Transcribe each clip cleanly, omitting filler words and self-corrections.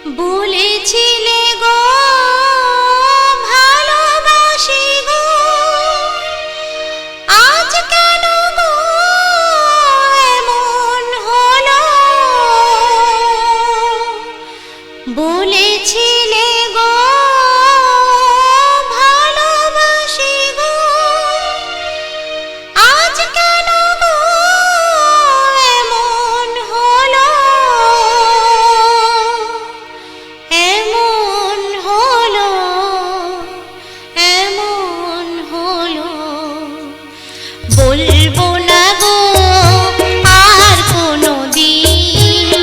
বলেছিলে গো ভালোবাসি গো, আজ কেন গো এমন হলো? বলেছিলে গো ভালোবাসি গো, আজ কেন গো এমন হলো? এমন হলো, এমন হলো। বলবো না গো আর কোনোদিন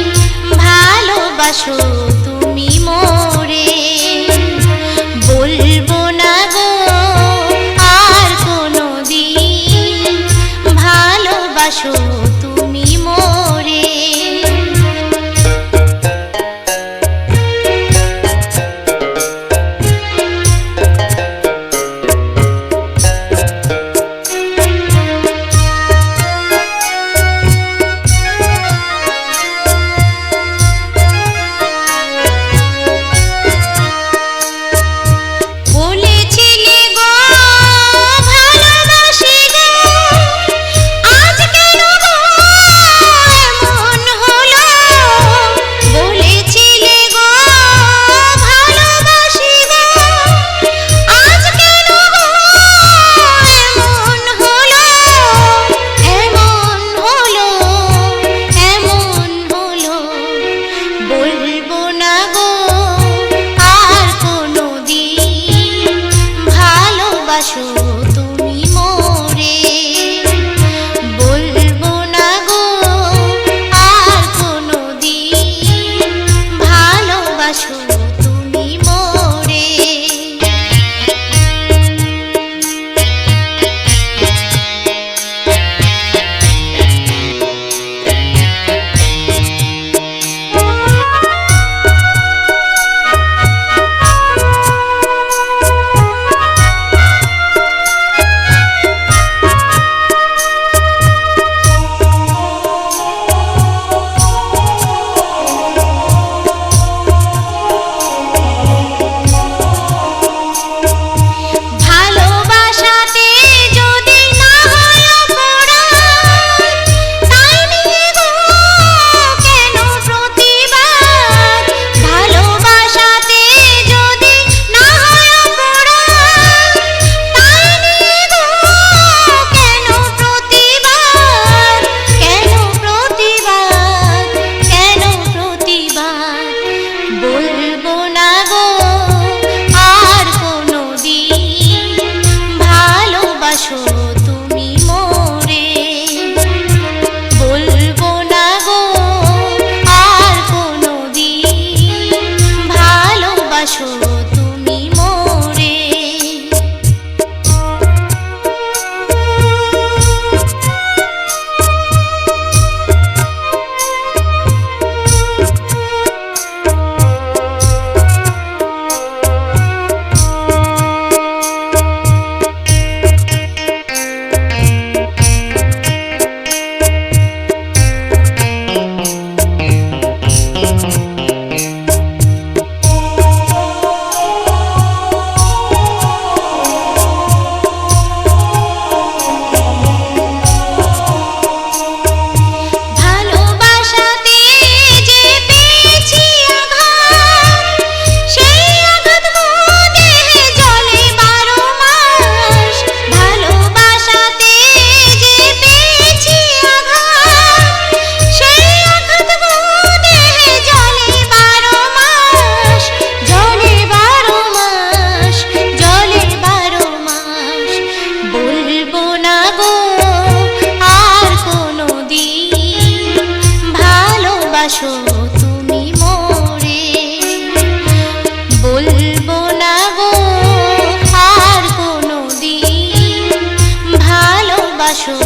ভালোবাসো তুমি মোরে। বলবো না গো আর কোনোদিন ভালোবাসো তুমি মোরে। বলেছিলে গো ভালোবাসি গো, আজ কেন গো এমন হলো? বলেছিলে গো ভালোবাসি গো, আজ কেন গো এমন হলো? এমন হলো, এমন হলো। বলবো না গো আর কোনোদিন ভালোবাসো তুমি মোরে। বলবো না গো আর কোনোদিন ভালোবাসো তুমি মোরে। ভালোবাসাতে যদি না হয় অপরাধ, তাই নিয়ে গো কেন প্রতিবাদ? ভালোবাসাতে যদি না হয় অপরাধ, তাই নিয়ে গো কেন প্রতিবাদ? কেন প্রতিবাদ? কেন প্রতিবাদ? বলবো না গো আর কোনোদিন ভালোবাসো তুমি মোরে। বলবো না গো আর কোনোদিন ভালোবাসো তুমি মোরে। ভালোবাসাতে যে পেয়েছি আঘাত, সেই আঘাত গো দেহে জ্বলে 12 মাস। ভালোবাসাতে যে পেয়েছি আঘাত, সেই আঘাত গো দেহে জ্বলে 12 মাস। জ্বলে 12 মাস, জ্বলে 12 মাস। বলবো না গো আর কোনোদিন ভালোবাসো তুমি মোরে। বলবো না গো আর কোনোদিন ভালোবাসো